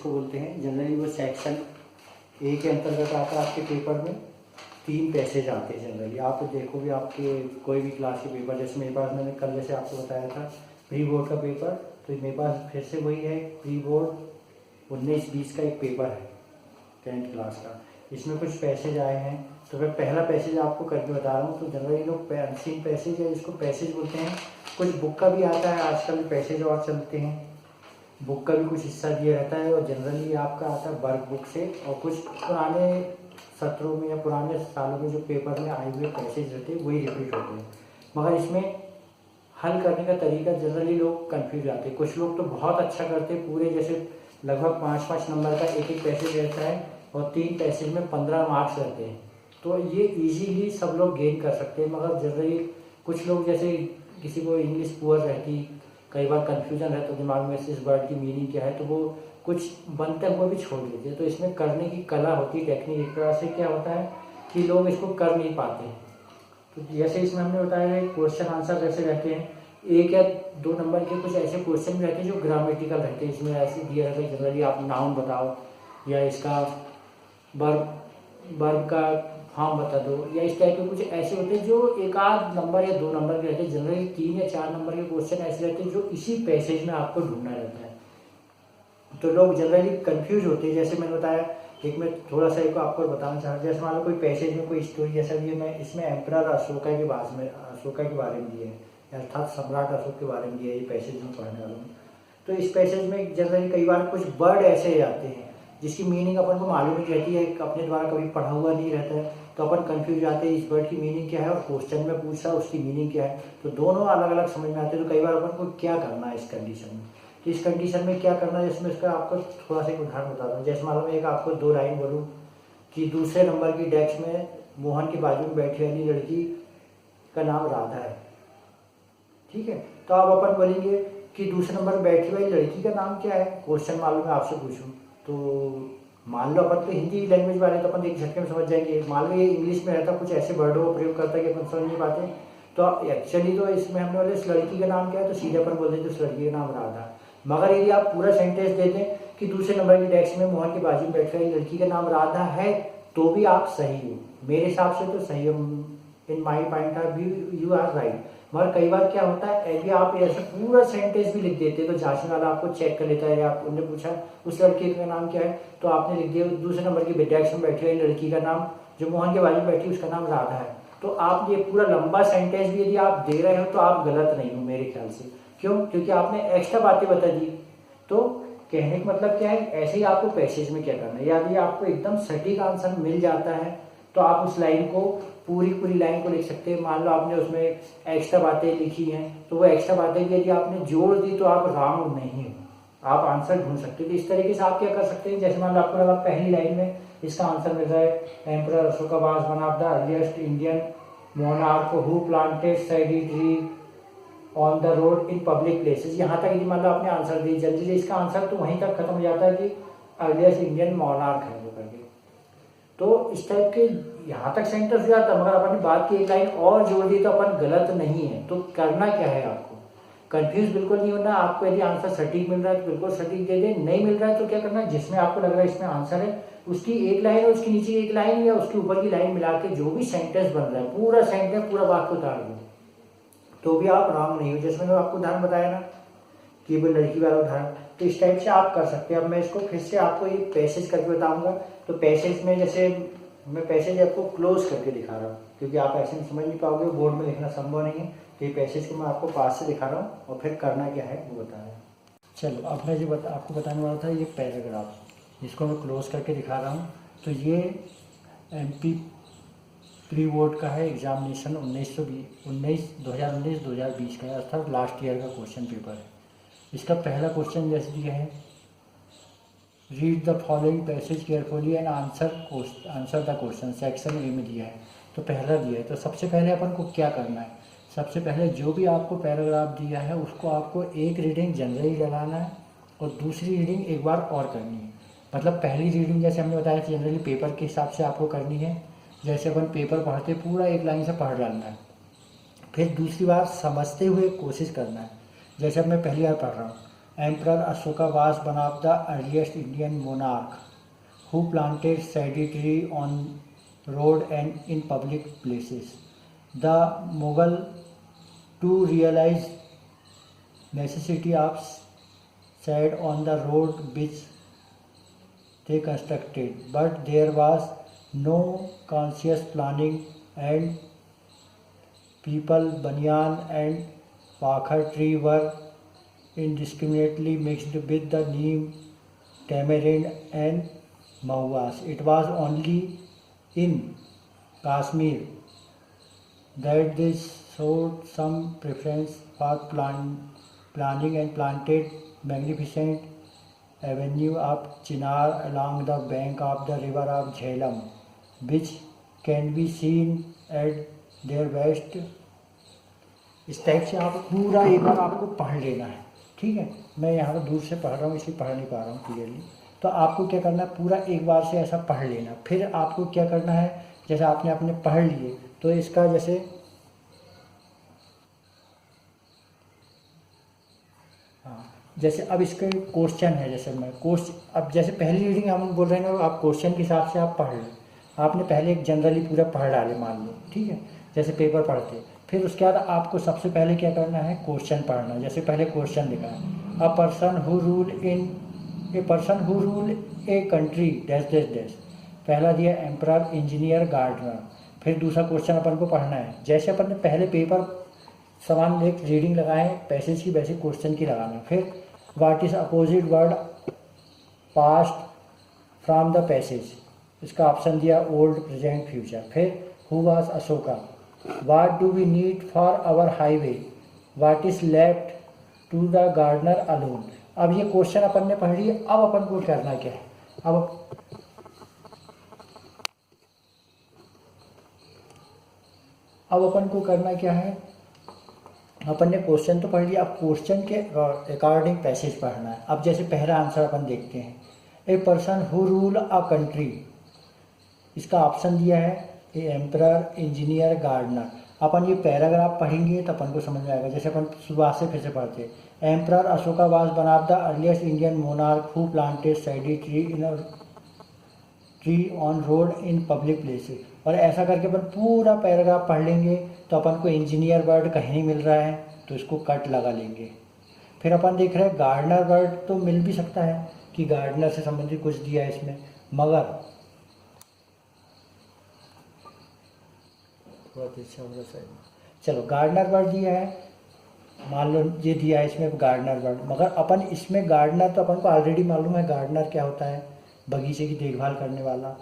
किसको बोलते हैं, जनरली वो सेक्शन ए के अंतर्गत आता है। आपके पेपर में 3 पैसेज आते हैं जनरली। आप देखोगे आपके कोई भी क्लास के पेपर, जैसे मेरे पास मैंने कल जैसे आपको बताया था प्री बोर्ड का पेपर, तो मेरे पास फिर से वही है प्री बोर्ड 19-20 का एक पेपर है 10th क्लास का। इसमें कुछ पैसेज आए हैं, तो मैं पहला पैसेज आपको करके बता रहा हूँ। तो जनरली लोग अनसीन पैसेज है इसको पैसेज बोलते हैं। कुछ बुक का भी आता है, आजकल पैसेज और चलते हैं, बुक का भी कुछ हिस्सा दिया रहता है। और जनरली आपका आता है वर्क बुक से, और कुछ पुराने सत्रों में या पुराने सालों में जो पेपर में आए हुए पैसेज रहते हैं वही रिपीट होते हैं। मगर इसमें हल करने का तरीका जनरली लोग कंफ्यूज आते हैं। कुछ लोग तो बहुत अच्छा करते हैं, पूरे जैसे लगभग 5-5 नंबर का एक पैसेज रहता है और 3 पैसेज में 15 मार्क्स रहते हैं, तो ये इजीली सब लोग गेन कर सकते हैं। मगर जनरली कुछ लोग जैसे किसी को इंग्लिश पुअर रहती, कई बार कन्फ्यूजन रहता दिमाग में इस वर्ड की मीनिंग क्या है, तो वो कुछ बनते हुए भी छोड़ देते हैं। तो इसमें करने की कला होती है, टेक्निक। एक तरह से क्या होता है कि लोग इसको कर नहीं पाते। तो जैसे इसमें हमने बताया क्वेश्चन आंसर जैसे रहते हैं, 1 या 2 नंबर के कुछ ऐसे क्वेश्चन भी रहते हैं जो ग्रामेटिकल रहते हैं। इसमें ऐसे दिया रहता है जनरली आप नाउन बताओ, या इसका वर्ब का फॉर्म बता दो, या इस टाइप के कुछ ऐसे होते हैं जो 1 नंबर या 2 नंबर के रहते हैं। जनरली 3 या 4 नंबर के क्वेश्चन ऐसे रहते हैं जो इसी पैसेज में आपको ढूंढना रहता है। तो लोग जनरली कंफ्यूज होते हैं। जैसे मैंने बताया, एक मैं थोड़ा सा एक आपको बताना चाह रहा हूँ। जैसे मान लो कोई पैसेज में कोई स्टोरी जैसा भी है, मैं इसमें एम्परर अशोका के बारे में दिए है, अर्थात सम्राट अशोक के बारे में दिया है, ये पैसेज में पढ़ने वाला हूँ। तो इस पैसेज में जनरली कई बार कुछ वर्ड ऐसे आते हैं जिसकी मीनिंग अपन को मालूम नहीं रहती है, अपने द्वारा कभी पढ़ा हुआ नहीं रहता है, तो अपन कंफ्यूज आते हैं इस वर्ड की मीनिंग क्या है, और क्वेश्चन में पूछा उसकी मीनिंग क्या है, तो दोनों अलग अलग समझ में आते हैं। तो कई बार अपन को क्या करना है इस कंडीशन में, तो इस कंडीशन में क्या करना है, इसमें इसका आपको थोड़ा सा एक उदाहरण बताता हूँ। जैसे मालूम एक आपको 2 लाइन बोलूँ कि दूसरे नंबर की डेस्क में मोहन के बाजू में बैठी वाली लड़की का नाम राधा है, ठीक है। तो अब अपन बोलेंगे कि दूसरे नंबर पर बैठी हुई लड़की का नाम क्या है, क्वेश्चन मालूम है आपसे पूछूं, तो मान लो अपन तो हिंदी लैंग्वेज वाले तो अपन एक झटके में समझ जाएंगे। मान लो ये इंग्लिश में रहता, कुछ ऐसे वर्डों का प्रयोग करता है कि अपन समझ नहीं पाते। तो एक्चुअली तो इसमें हमने बोले इस लड़की का नाम क्या है, तो सीधे अपन बोल देते उस लड़की का नाम राधा। मगर यदि आप पूरा सेंटेंस दे दें कि दूसरे नंबर की डेस्क में मोहन के बाजू में बैठ रही लड़की का नाम राधा है, तो भी आप सही हो, मेरे हिसाब से तो सही हो, in my point of view you are right. मगर कई बार क्या होता है, यदि आप ऐसे पूरा सेंटेंस भी लिख देते तो जांचने वाला आपको चेक कर लेता है। आपने पूछा उस लड़के का नाम क्या है, तो आपने लिख दिया दूसरे नंबर की डेस्क में बैठी हुई लड़की का नाम, जो मोहन के बाजू में बैठी उसका नाम राधा है। तो आप ये पूरा लंबा सेंटेंस भी यदि आप दे रहे हो तो आप गलत नहीं हो मेरे ख्याल से। क्यों? क्योंकि आपने एक्स्ट्रा बातें बता दी। तो कहने का मतलब क्या है, ऐसे ही आपको पैसेज में क्या करना है, यदि आपको एकदम सटीक आंसर मिल जाता है तो आप उस लाइन को पूरी लाइन को लिख सकते हैं। मान लो आपने उसमें एक्स्ट्रा बातें लिखी हैं, तो वो एक्स्ट्रा बातें भी यदि आपने जोड़ दी तो आप रॉन्ग नहीं हो, आप आंसर ढूंढ सकते हैं। तो इस तरीके से आप क्या कर सकते हैं, जैसे मान लो आपको लगा पहली लाइन में इसका आंसर मिल रहा है emperor Ashoka was one of the earliest Indian monarch who planted सैडी tree on the road in public places. यहाँ तक यदि मान लो आपने आंसर दी, जल्दी इसका आंसर तो वहीं तक खत्म हो जाता है कि अर्लीस्ट इंडियन मोनार्क है वो करके। तो इस टाइप के यहाँ तक सेंटेंस हो जाता है, मगर अपन ने बात की एक लाइन और जोड़ दी तो अपन गलत नहीं है। तो करना क्या है, आपको कंफ्यूज बिल्कुल नहीं होना। आपको यदि आंसर सटीक मिल रहा है तो बिल्कुल सटीक दे दे, नहीं मिल रहा है तो क्या करना है, जिसमें आपको लग रहा है इसमें आंसर है उसकी एक लाइन और उसके नीचे एक लाइन या उसके ऊपर की लाइन मिला के जो भी सेंटेंस बन रहा है पूरा सेंटेंस पूरा वाक्य उतार दो, तो भी आप रॉन्ग नहीं हो। जैसे मैंने आपको उदाहरण बताया ना कि वो लड़की वाला उदाहरण, तो इस टाइप से आप कर सकते हैं। अब मैं इसको फिर से आपको ये पैसेज करके बताऊंगा। तो पैसेज में जैसे मैं पैसेज आपको क्लोज करके दिखा रहा हूँ, क्योंकि आप ऐसे में समझ नहीं पाओगे, बोर्ड में लिखना संभव नहीं है। तो ये पैसेज को मैं आपको पास से दिखा रहा हूँ और फिर करना क्या है वो बता रहा हूँ। चलो अब मैं जो आपको बताने वाला था ये पैराग्राफ, जिसको मैं क्लोज करके दिखा रहा हूँ। तो ये MP प्री बोर्ड का है, एग्जामिनेशन 2019-2020 का है, अर्थात लास्ट ईयर का क्वेश्चन पेपर है। इसका पहला क्वेश्चन जैसे दिया है, read the following passage carefully and answer the question, section A में दिया है। तो पहला दिया है, तो सबसे पहले अपन को क्या करना है, सबसे पहले जो भी आपको पैराग्राफ दिया है उसको आपको एक रीडिंग जनरली लगाना है और दूसरी रीडिंग एक बार और करनी है। मतलब पहली रीडिंग जैसे हमने बताया जनरली पेपर के हिसाब से आपको करनी है, जैसे अपन पेपर पढ़ते पूरा एक लाइन से पढ़ डालना है। फिर दूसरी बार समझते हुए कोशिश करना है, जैसे अब मैं पहली बार पढ़ रहा हूँ Emperor Ashoka was one of the earliest Indian monarch who planted shady tree on road and in public places. The Mughal to realize necessity of shade on the road which they constructed, but there was no conscious planning and people banyan and pakhar tree were indiscriminately mixed with the neem, tamarind and mahuas. It was only in Kashmir that they showed some preference for planning and planted magnificent avenue of chinar along the bank of the river of Jhelum, which can be seen at their west. इस type से आप पूरा एक बार आपको पढ़ लेना है, ठीक है। मैं यहाँ पर दूर से पढ़ रहा हूँ इसलिए पढ़ नहीं पा रहा हूँ क्लियरली। तो आपको क्या करना है, पूरा एक बार से ऐसा पढ़ लेना। फिर आपको क्या करना है, जैसे आपने अपने पढ़ लिए तो इसका जैसे जैसे अब इसका क्वेश्चन है, जैसे मैं अब जैसे पहली रीडिंग हम बोल रहे हैं ना, आप क्वेश्चन के हिसाब से आप पढ़ लें। आपने पहले एक जनरली पूरा पढ़ डाले मान लो, ठीक है, जैसे पेपर पढ़ते। फिर उसके बाद आपको सबसे पहले क्या करना है, क्वेश्चन पढ़ना। जैसे पहले क्वेश्चन लिखा है, a person who rule a country dash dash dash. पहला दिया एम्परर, इंजीनियर, गार्डनर। फिर दूसरा क्वेश्चन अपन को पढ़ना है। जैसे अपन ने पहले पेपर समान एक रीडिंग लगाए पैसेज की, वैसे क्वेश्चन की लगाना। फिर what is opposite word past from the passage, इसका ऑप्शन दिया ओल्ड, प्रेजेंट, फ्यूचर। फिर who was Ashoka, what do we need for our highway, what is left to the gardener alone. अब ये क्वेश्चन अपन ने पढ़ लिए। अब अपन को करना क्या है, अब अपन को करना क्या है, अपन ने क्वेश्चन तो पढ़ लिया। अब क्वेश्चन के अकॉर्डिंग पैसेज पढ़ना है। अब जैसे पहला आंसर अपन देखते हैं, a person who rule a country, इसका ऑप्शन दिया है ए एम्परर, इंजीनियर, गार्डनर। अपन ये पैराग्राफ पढ़ेंगे तो अपन को समझ में आएगा। जैसे अपन सुबह से फिर से पढ़ते, emperor Ashoka was one of the earliest Indian monarch who planted Shady tree on road in public places. और ऐसा करके अपन पूरा पैराग्राफ पढ़ लेंगे तो अपन को इंजीनियर वर्ड कहीं नहीं मिल रहा है तो इसको कट लगा लेंगे। फिर अपन देख रहे हैं गार्डनर वर्ड तो मिल भी सकता है कि गार्डनर से संबंधित कुछ दिया है इसमें, मगर बहुत अच्छा होगा सर। चलो गार्डनर वर्ड दिया है, मान लो ये दिया है इसमें गार्डनर वर्ड, मगर अपन इसमें गार्डनर तो अपन को ऑलरेडी मालूम है गार्डनर क्या होता है, बगीचे की देखभाल करने वाला,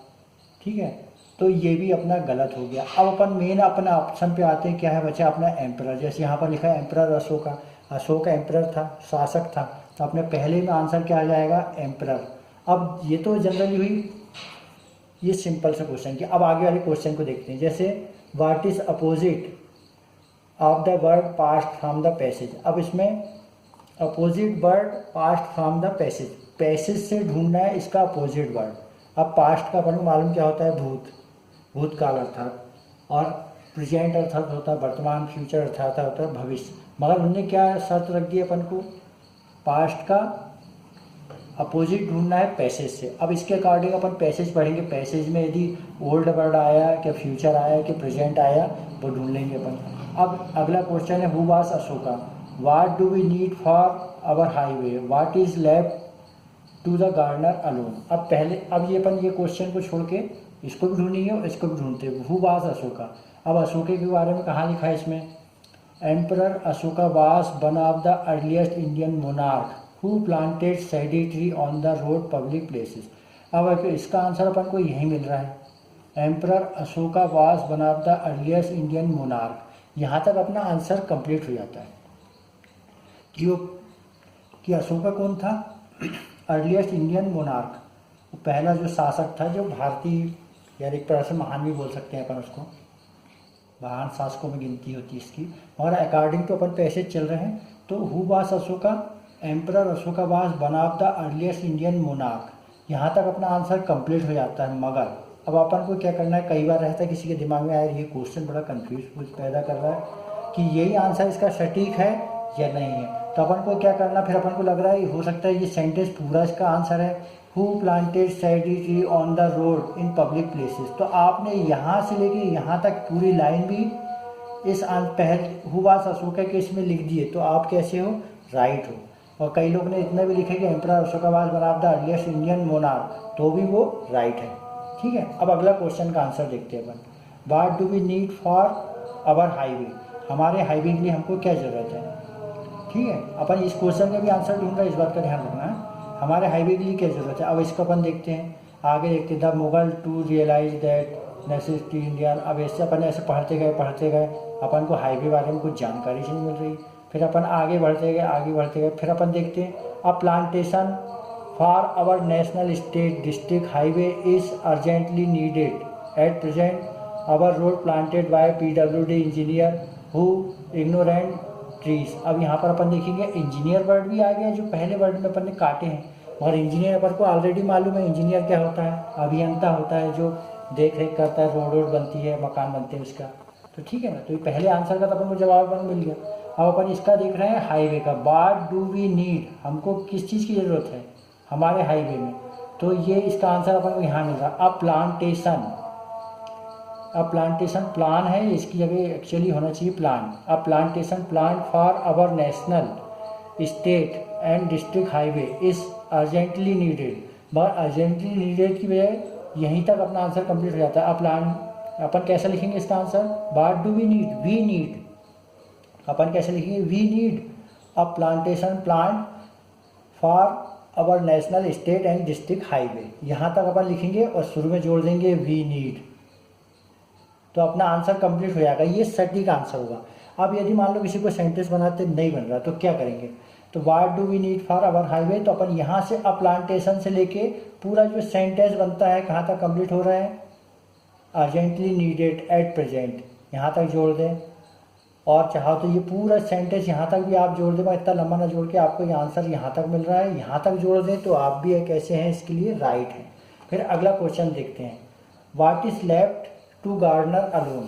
ठीक है। तो ये भी अपना गलत हो गया। अब अपन मेन अपना ऑप्शन पे आते हैं, क्या है बच्चा अपना एम्परर। जैसे यहाँ पर लिखा है एम्परर अशोका, अशोक एम्परर था, शासक था, तो अपने पहले में आंसर क्या आ जाएगा, एम्परर। अब ये तो जनरली हुई ये सिंपल सा क्वेश्चन की। अब आगे वाले क्वेश्चन को देखते हैं। जैसे what is opposite of the word past from the passage. अब इसमें opposite word past from the passage, passage से ढूंढना है इसका अपोजिट वर्ड। अब पास्ट का अपन को मालूम क्या होता है, भूतकाल अर्थात, और प्रेजेंट अर्थात होता है वर्तमान, फ्यूचर अर्थात होता है भविष्य। मगर उनने क्या शर्त रख दी अपन को, पास्ट का अपोजिट ढूंढना है पैसेज से। अब इसके अकॉर्डिंग अपन पैसेज पढ़ेंगे। पैसेज में यदि ओल्ड वर्ड आया, क्या फ्यूचर आया, कि प्रेजेंट आया, वो ढूंढ लेंगे अपन। अब अगला क्वेश्चन है who was Ashoka, what do we need for our highway, what is left to the gardener alone. अब पहले अब ये अपन ये क्वेश्चन को छोड़ के इसको भी ढूंढेंगे और इसको भी ढूंढते हैं। हु वाज अशोका, अब अशोके के बारे में कहाँ लिखा है इसमें, emperor Ashoka was one of the earliest Indian monarch who planted Shady tree on the road public places. अब इसका आंसर अपन को यही मिल रहा है, emperor Ashoka was one of the earliest Indian monarch. यहाँ तक अपना आंसर कंप्लीट हो जाता है कि अशोका कौन था, अर्लीस्ट इंडियन मोनार्क, पहला जो शासक था जो भारतीय, यार एक तरह से महान भी बोल सकते हैं अपन उसको, महान शासकों में गिनती होती है इसकी। और अकॉर्डिंग तो अपन पैसेज चल रहे हैं, तो who was Ashoka, emperor Ashoka was one of the earliest Indian monarch. यहाँ तक अपना आंसर कंप्लीट हो जाता है। मगर अब अपन को क्या करना है, कई बार रहता है किसी के दिमाग में आया ये क्वेश्चन बड़ा कंफ्यूज पैदा कर रहा है कि यही आंसर इसका सटीक है या नहीं है। तो अपन को क्या करना, फिर अपन को लग रहा है हो सकता है ये सेंटेंस पूरा इसका आंसर है, who planted सैडी tree on the road in public places. तो आपने यहाँ से लेके यहाँ तक पूरी लाइन भी इस हु वाज अशोका के इसमें लिख दिए, तो आप कैसे हो, राइट हो। और कई लोग ने इतना भी लिखे कि emperor Ashoka was one of the earliest Indian monarch, तो भी वो राइट है। ठीक है, अब अगला क्वेश्चन का आंसर देखते हैं अपन। What do we need for our highway, हमारे हाईवे के लिए हमको क्या ज़रूरत है। ठीक है, अपन इस क्वेश्चन का भी आंसर ढूंढ रहे हैं, इस बात का ध्यान रखना है, हमारे हाईवे के लिए क्या ज़रूरत है। अब इसको अपन देखते हैं, आगे देखते हैं। The Mughal to realise that necessity India. अब ऐसे अपन ऐसे पढ़ते गए अपन को हाईवे बारे में कुछ जानकारी से नहीं मिल रही, फिर अपन आगे बढ़ते गए, फिर अपन देखते हैं a plantation for our national state district highway is urgently needed at present our road planted by PWD engineer who ignorant trees. अब यहाँ पर अपन देखेंगे इंजीनियर वर्ड भी आ गया, जो पहले वर्ड में अपन ने काटे हैं, और इंजीनियर अपन को ऑलरेडी मालूम है इंजीनियर क्या होता है, अभियंता होता है जो देख रेख करता है, रोड बनती है, मकान बनते हैं उसका। तो ठीक है ना, तो ये पहले आंसर का तो अपन को जवाब अपन मिल गया। अब अपन इसका देख रहे हैं हाईवे का, व्हाट डू वी नीड, हमको किस चीज़ की ज़रूरत है हमारे हाईवे में, तो ये इसका आंसर अपन को यहाँ मिल रहा है, अ प्लांटेशन। अब प्लांटेशन प्लान है, इसकी जगह एक्चुअली होना चाहिए प्लान। अब plantation plan for our national state and district highway is urgently needed, but urgently needed की बजाय यहीं तक अपना आंसर कंप्लीट हो जाता है। अब प्लान अपन कैसे लिखेंगे इसका answer, what do we need, we need, अपन कैसे लिखेंगे, we need a plantation plan for our national state and district highway, यहाँ तक अपन लिखेंगे और शुरू में जोड़ देंगे वी नीड, तो अपना आंसर कंप्लीट हो जाएगा। ये सटीक आंसर होगा। अब यदि मान लो किसी को सेंटेंस बनाते नहीं बन रहा तो क्या करेंगे, तो what do we need for our highway, तो अपन यहाँ से अ प्लांटेशन से लेके पूरा जो सेंटेंस बनता है कहाँ तक कंप्लीट हो रहा है, अर्जेंटली नीडेड एट प्रेजेंट, यहाँ तक जोड़ दें, और चाहो तो ये पूरा सेंटेंस यहाँ तक भी आप जोड़ दें, इतना लंबा ना जोड़ के आपको ये आंसर यहाँ तक मिल रहा है, यहाँ तक जोड़ दें तो आप भी कैसे हैं इसके लिए राइट हैं। फिर अगला क्वेश्चन देखते हैं, what is left to gardener alone,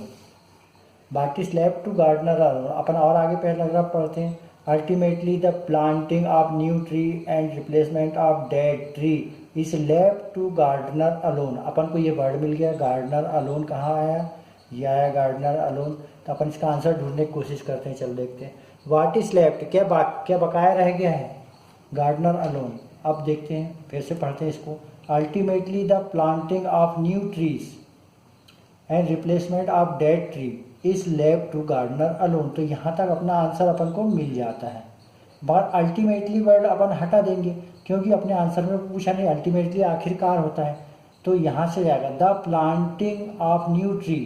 what is left to gardener alone, अपन और आगे पैराग्राफ पढ़ते हैं। Ultimately the planting of new tree and replacement of dead tree is left to gardener alone. अपन को ये वर्ड मिल गया, गार्डनर अलोन कहाँ आया, ये आया गार्डनर अलोन। तो अपन इसका आंसर ढूंढने की कोशिश करते हैं, चल देखते हैं। व्हाट इज लेफ्ट, क्या बकाया रह गया है, गार्डनर अलोन। अब देखते हैं, फिर से पढ़ते हैं इसको। Ultimately the planting of new trees and replacement of dead tree is left to gardener alone, तो यहाँ तक अपना आंसर अपन को मिल जाता है। बट अल्टीमेटली वर्ड अपन हटा देंगे क्योंकि अपने आंसर में पूछा नहीं, अल्टीमेटली आखिरकार होता है, तो यहाँ से जाएगा the planting of new tree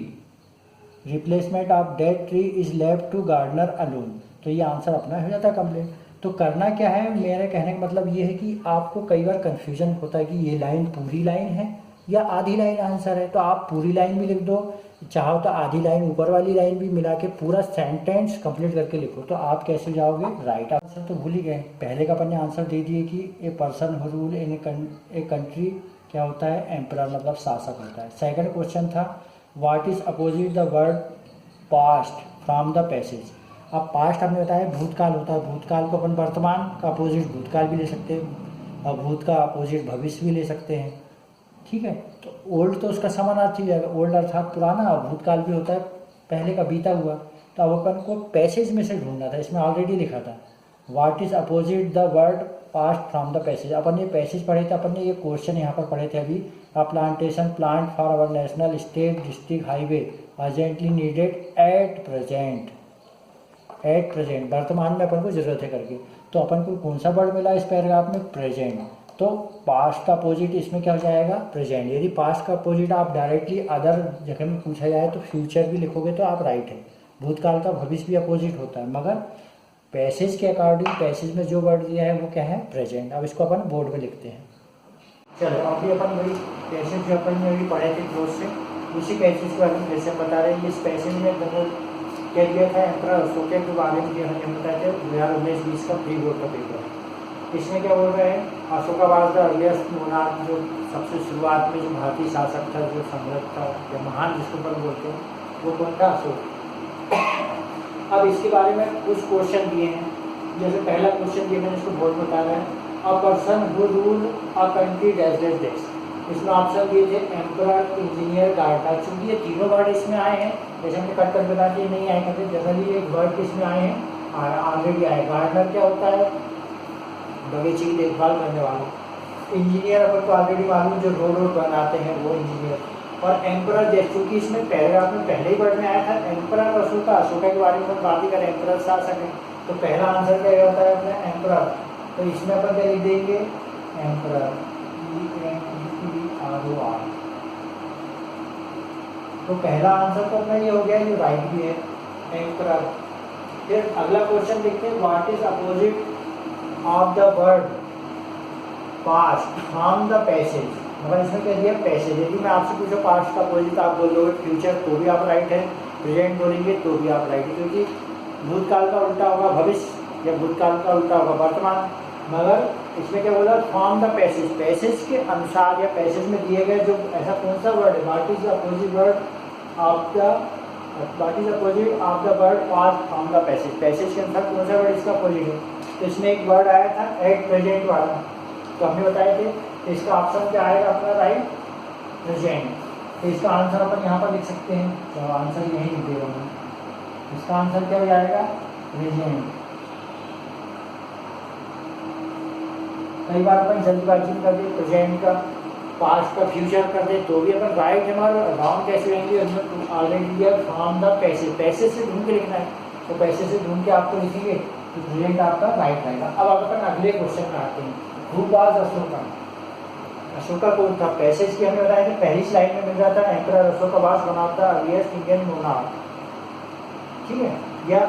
replacement of dead tree is left to gardener alone, तो ये आंसर अपना हो जाता है कंप्लीट। तो करना क्या है, मेरे कहने का मतलब ये है कि आपको कई बार कन्फ्यूजन होता है कि ये लाइन पूरी लाइन है या आधी लाइन आंसर है, तो आप पूरी लाइन भी लिख दो, चाहो तो आधी लाइन ऊपर वाली लाइन भी मिला के पूरा सेंटेंस कंप्लीट करके लिखो, तो आप कैसे जाओगे राइट। आंसर तो भूल ही गए, पहले का अपन ने आंसर दे दिए कि a person who rule in a country क्या होता है, एम्परर मतलब शासक होता है। सेकंड क्वेश्चन था what is opposite the word past from the passage. अब पास्ट हमने बताया भूतकाल होता है, भूतकाल को अपन वर्तमान का अपोजिट भूतकाल भी ले सकते हैं और भूत का अपोजिट भविष्य भी ले सकते हैं। ठीक है, तो ओल्ड तो उसका समानार्थी हो जाएगा, ओल्ड अर्थात पुराना, और भूतकाल भी होता है पहले का बीता हुआ। तो अब अपन को पैसेज में से ढूंढना था, इसमें ऑलरेडी लिखा था what is opposite the word past from the passage. अपन ये पैसेज पढ़े थे, अपन ने ये क्वेश्चन यहाँ पर पढ़े थे अभी, a plantation plant for our national state district highway urgently needed at present, at present वर्तमान में अपन को जरूरत है करके। तो अपन को कौन सा वर्ड मिला इस पैराग्राफ में, प्रेजेंट, तो पास्ट का अपोजिट इसमें क्या हो जाएगा, प्रेजेंट। यदि पास्ट का अपोजिट आप डायरेक्टली अदर जगह में पूछा जाए तो फ्यूचर भी लिखोगे तो आप राइट है। भूतकाल का भविष्य भी अपोजिट होता है, मगर पैसेज के अकॉर्डिंग पैसेज में जो वर्ड दिया है वो क्या है, प्रेजेंट। अब इसको अपन बोर्ड में लिखते हैं। चलो अभी अपन वही पैसेज जो अपन ने अभी पढ़े थे क्लोज से, उसी पैसेज के बारे में जैसे बता रहे हैं। इस पैसेज में क्या दिया था, एम्परर अशोका के बारे में दिया हमने बताया था 2019-20 का प्री बोर्ड का पेपर। इसमें क्या बोल रहे हैं, Ashoka was the earliest monarch, जो सबसे शुरुआत में जो भारतीय शासक था, जो सम्राट था या महान जिसको पर बोलते हैं, वो कौन था, अशोक। अब इसके बारे में कुछ क्वेश्चन दिए हैं जैसे पहला क्वेश्चन ये मैंने इसको बोर्ड में बताया है, a person who rule a country dash dash dash. इसमें ऑप्शन दिए थे एम्परर, इंजीनियर, गार्डनर। चूंकि ये तीनों वर्ड इसमें आए हैं, जैसे हमने कट कर बता दिए नहीं आए थे, जनरली एक वर्ड इसमें आए हैं ऑलरेडी आए। गार्डनर क्या होता है? बगीचे की देखभाल करने वाला। इंजीनियर अपन को ऑलरेडी मालूम, जो रोड रोड बनाते हैं वो इंजीनियर। और एम्परर, जैसे चूंकि इसमें पैराग्राफ में पहले ही वर्ड में आया था एम्परर अशोका, अशोका के बारे में बात ही करें, एम्परर शासक है, तो पहला आंसर क्या होता है अपना एम्परर। तो इसमें अपन क्या लिख देंगे? Emperor, EMPEROR। तो पहला आंसर तो अपना ये हो गया, ये राइट भी है, एम्परर। फिर अगला क्वेश्चन देखते हैं, what is opposite of the word past from the passage. मगर इसमें क्या दिया? पैसेज। यदि मैं आपसे पूछूं पास्ट का अपोजिट, आप बोल दोगे फ्यूचर, तो भी आप राइट है। प्रेजेंट बोलेंगे तो भी आप राइट है, क्योंकि भूतकाल का उल्टा होगा भविष्य, या भूतकाल का उल्टा होगा वर्तमान। मगर इसमें क्या बोला? फ्रॉम द पैसेज, पैसेज के अनुसार या पैसेज में दिए गए जो ऐसा कौन सा वर्ड है, what is the opposite word of the, what is opposite of the word past from the passage. Passage के अनुसार कौन सा वर्ड इसका अपोजिट है? तो इसमें एक वर्ड आया था एट प्रेजेंट वाला, तो हमने बताए थे। तो इसका ऑप्शन क्या आएगा अपना? Right, present. तो इसका आंसर अपन यहाँ पर लिख सकते हैं, तो आंसर यही लिख देगा मैं। इसका आंसर क्या हो जाएगा? प्रेजेंट। कई बार अपन जल्दबाजी कर दे प्रेजेंट का, पास्ट का फ्यूचर कर दे, तो भी अपन राइट है। हमारा रॉन्ग कैसे लेंगे? उसमें ऑलरेडी दिया फ्रॉम द पैसेज, पैसेज से ढूंढ के लिखना है, तो पैसेज से ढूंढ के आपको लिखेंगे तो प्रेजेंट आपका राइट रहेगा। अब अपन अगले क्वेश्चन में आते हैं, हु वाज अशोका। अशोका कौन था? पैसेज की हमने बताया था, पहली स्लाइड में मिल जाता है, emperor Ashoka was one of the earliest Indian monarch, ठीक है, या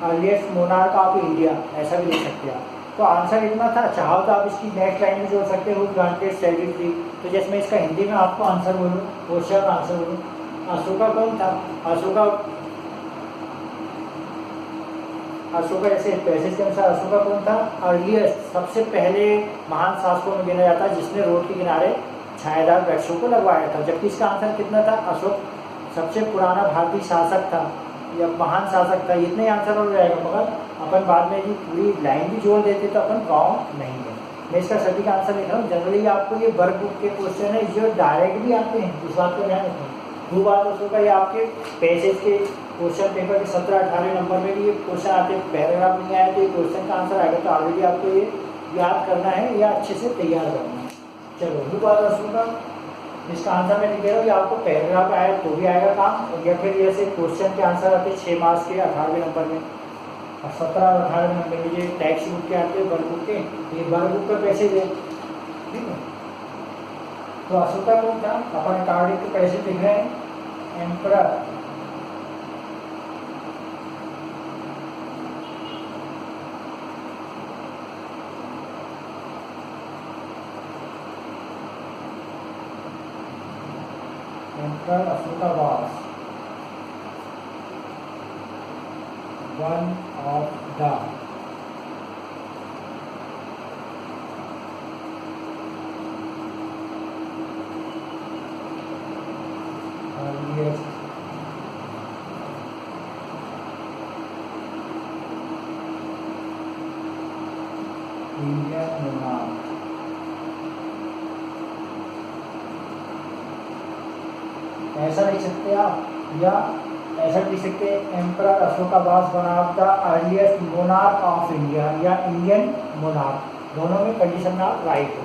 अर्लीस्ट मोनार्क ऑफ इंडिया, ऐसा भी लिख सकते हैं आप। तो आंसर इतना था, चाहो तो आप इसकी नेक्स्ट लाइन में जोड़ सकते हो, ग्रांटेड सेक्रेटरी। तो जैसे मैं इसका हिंदी में आपको आंसर बोलूँ, क्वेश्चन आंसर बोलूँ, अशोका कौन था? अशोका जैसे पैसेज के अनुसार अशोका कौन था? अर्लीस्ट, सबसे पहले महान शासकों में गिना जाता है जिसने रोड के किनारे छायादार वृक्षों को लगवाया था। जबकि इसका आंसर कितना था? अशोक सबसे पुराना भारतीय शासक था या महान शासक था। इतने आंसर हो जाएगा, मगर अपन बाद में जी पूरी लाइन भी जोड़ देते तो अपन रॉन्ग नहीं है। मैं इसका सभी का आंसर लिख रहा हूँ। जनरली आपको ये वर्क बुक के क्वेश्चन है जो डायरेक्ट भी आते हैं, इस बात को ध्यान रखें। दो बात अशोका, ये आपके पैसेज के क्वेश्चन पेपर के 17-18 नंबर में भी ये क्वेश्चन आते हैं, पैराग्राफ नहीं आया तो ये क्वेश्चन का आंसर आएगा। तो ऑलरेडी आपको ये याद करना है या अच्छे से तैयार करना है। चलो, दो बात अशोका, इसका आंसर मैं लिख दे रहा हूँ, आपको पैराग्राफ आया तो भी आएगा काम, या फिर जैसे क्वेश्चन के आंसर आते हैं 6 मार्क्स के 18वें नंबर में और 17 और 18वें नंबर में, ये टैक्स बुक के आते हैं, वर्क बुक के, ये वर्क बुक का पैसेज है, ठीक है। तो अशोका कौन था? अपन कार्डिक के पैसेज लिख रहे हैं, emperor Ashoka was one of the earliest Indian monarch. ऐसा लिख सकते हैं आप, या ऐसा लिख सकते हैं emperor Ashoka was one of the earliest monarch of India, या इंडियन मोनार्क, दोनों में कंडीशन में आप राइट हो,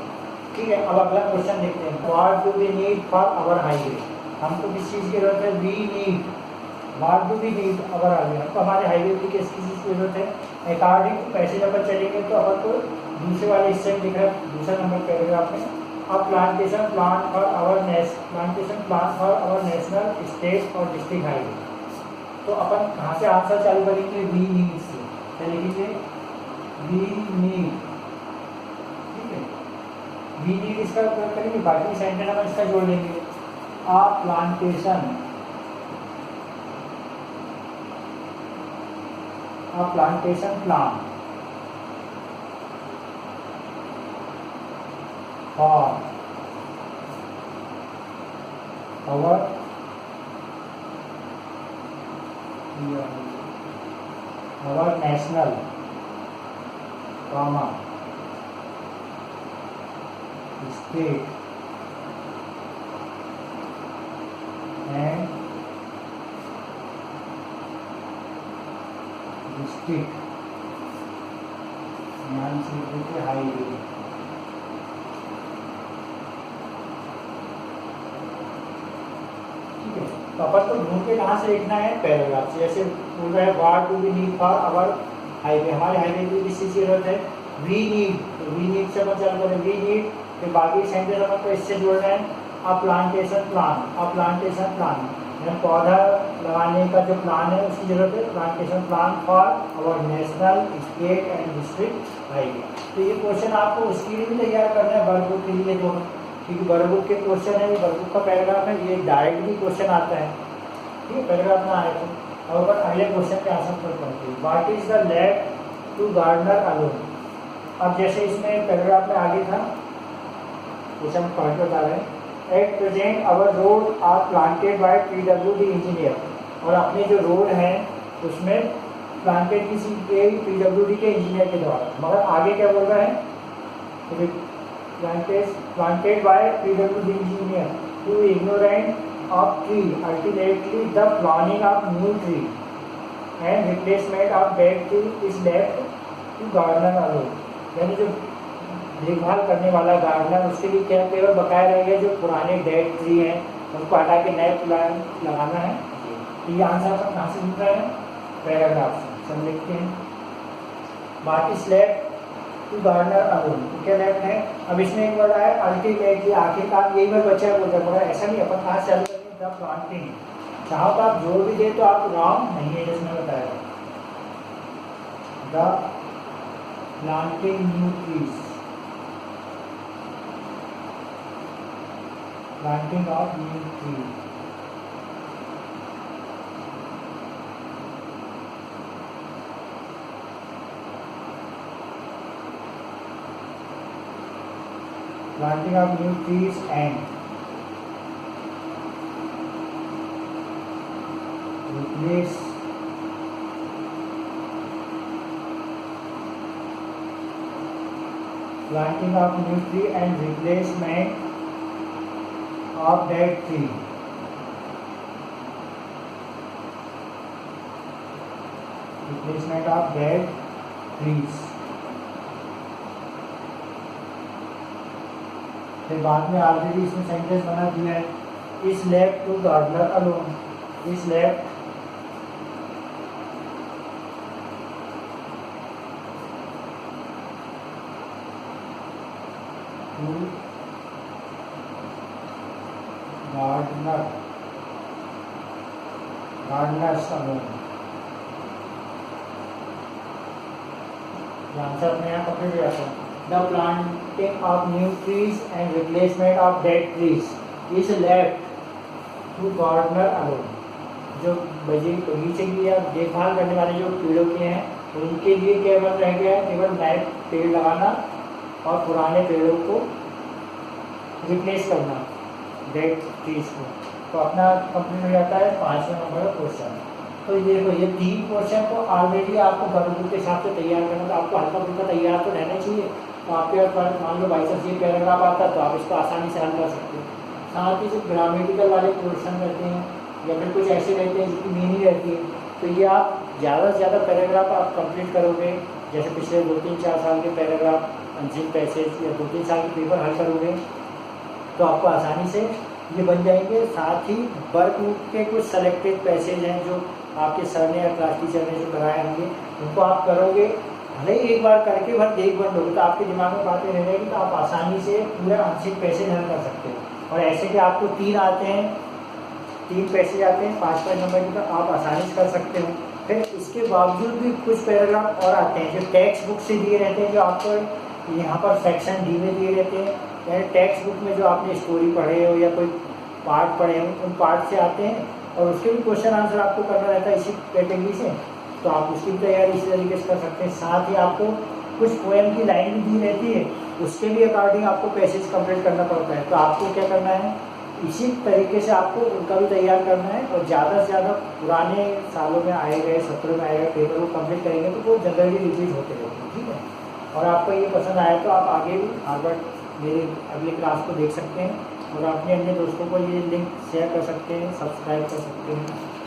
ठीक है। अब अगला क्वेश्चन देखते हैं, what do we need for our highway. हमको किस चीज़ की जरूरत है? We need, what do we need our highway, हमको हमारे हाईवे की किस चीज़ की जरूरत है? अकॉर्डिंग टू पैसेज अपन चलेंगे तो अपन को दूसरे वाले हिस्से में दिख रहा है, दूसरा नंबर पैराग्राफ में, plantation plan for our national, state और डिस्ट्रिक्ट हाईवे। तो अपन कहाँ से आंसर चालू करेंगे? वी नीड से, क्या लिखेंगे? वी नीड, ठीक है। वी नीड इसका उपयोग करेंगे, बाकी सेंटेंस अपन इसका जोड़ लेंगे, a plantation plan for our national comma state and district, ध्यान से देखिए हाईवे। ठीक है, तो अपन को ढूंढ के कहाँ से लिखना है, पैराग्राफ से। जैसे बोल रहा है what do we need for our highway, हमारे हाईवे की किसी जरूरत है, वी नीड, तो वी नीड से अपन चालू करें, वी नीड, फिर बाकी सेंटेंस अपन को इससे जोड़ना है, a plantation plan, a plantation plan, पौधा लगाने का जो प्लान है उसकी जरूरत है, plantation plan for our national state and district highway. तो ये क्वेश्चन आपको उसके लिए भी तैयार करना है, वर्क बुक के लिए दोनों, क्योंकि वर्क बुक के क्वेश्चन है, वर्क बुक का पैराग्राफ है, ये डायरेक्टली क्वेश्चन आता है। ठीक है, पैराग्राफ में आए तो और अगले क्वेश्चन के आंसर पर पढ़ते हैं, what is the left to gardener alone. अब जैसे इसमें पैराग्राफ में आगे था, जैसे हम पढ़ के बता रहे हैं, at present our road are planted by PWD engineer, और अपने जो रोड हैं उसमें प्लांटेड किसी के PWD के इंजीनियर के द्वारा, मगर आगे क्या बोल रहा है, planted by PWD engineer to ignorant of tree, ultimately the planning of new tree and replacement of dead tree is left to gardener alone. यानी जो देखभाल करने वाला गार्डनर, उसके लिए क्या केवल बकाया रहेगा जो पुराने डेड ट्री हैं उनको हटा के नए प्लान लगाना है। तो ये आंसर आपका कहाँ से मिल रहा है, पैराग्राफ से। सब लिखते हैं, बाकी स्लैब टू गार्डनर अलोन, तो क्या लेफ्ट है। अब इसमें एक वर्ड आया अल्टीमेटली, आखिरकार यही वर्ड बचा है, बोलता है ऐसा नहीं, अपन कहाँ से चालू करेंगे, द प्लांटिंग, चाहो तो आप जोड़ भी दे तो आप रॉन्ग नहीं है, जिसमें बताया the planting new trees, planting of new tree, planting of new trees and replace planting of new tree and replacement of dead tree, replacement of dead trees। फिर बाद में ऑलरेडी इसमें सेंटेंस बना दिया है, is left to gardener alone, is left to gardener, gardeners alone. Answer अपने यहाँ complete हो जाता है, the planting of new trees and replacement of dead trees is left to gardener alone. जो बगीचे की या देखभाल करने वाले जो पेड़ों के हैं उनके लिए केवल रह गया है केवल नए पेड़ लगाना और पुराने पेड़ों को रिप्लेस करना, डेड ट्रीज को। तो अपना कंप्लीट हो जाता है 5वें नंबर का क्वेश्चन। तो ये देखो, ये 3 क्वेश्चन को ऑलरेडी आपको वर्क बुक के हिसाब से तैयार करना, तो आपको हल्का फुल्का तैयार तो रहना चाहिए। तो आपके पास मान लो बाई चांस ये पैराग्राफ आता है तो आप इसको आसानी से हल कर सकते हो। साथ ही जो ग्रामेटिकल वाले क्वेश्चन रहते हैं या फिर कुछ ऐसे रहते हैं जिसकी मीनिंग रहती है, तो ये आप ज़्यादा से ज़्यादा पैराग्राफ आप कंप्लीट करोगे। जैसे पिछले 2-3-4 साल के पैराग्राफ, अंजिम पैसेज या 2-3 साल के पेपर हल करोगे तो आपको आसानी से ये बन जाएंगे। साथ ही वर्क बुक के कुछ सेलेक्टेड पैसेज हैं जो आपके सर ने या क्लास टीचर ने जो कराए होंगे उनको आप करोगे, भले ही एक बार करके भर देख बंद होगी तो आपके दिमाग में बातें रह जाएगी, तो आप आसानी से पूरा आंशिक पैसेज हल कर सकते हो। और ऐसे कि आपको 3 आते हैं, 3 पैसेज आते हैं 5-5 नंबर के, तो आप आसानी से कर सकते हो। फिर इसके बावजूद भी कुछ पैराग्राफ और आते हैं जो टेक्स्ट बुक से दिए रहते हैं, जो आपको यहाँ पर सेक्शन डी में दिए रहते हैं, यानी टेक्स्ट बुक में जो आपने स्टोरी पढ़े हो या कोई पार्ट पढ़े हो उन पार्ट से आते हैं, और उसके भी क्वेश्चन आंसर आपको करना रहता है इसी कैटेगरी से, तो आप उसकी भी तैयारी इसी तरीके से कर सकते हैं। साथ ही आपको कुछ पोएम की लाइन भी दी रहती है, उसके भी अकॉर्डिंग आपको पैसेज कंप्लीट करना पड़ता है। तो आपको क्या करना है, इसी तरीके से आपको उनका भी तैयार करना है, और ज़्यादा से ज़्यादा पुराने सालों में आए गए, सत्रों में आए गए पेपर को कंप्लीट करेंगे तो वो जनरली रिपीट होते रहते हैं। ठीक है, और आपको ये पसंद आया तो आप आगे भी हार्वर्ड मेरे अगली क्लास को देख सकते हैं और अपने अन्य दोस्तों को ये लिंक शेयर कर सकते हैं, सब्सक्राइब कर सकते हैं।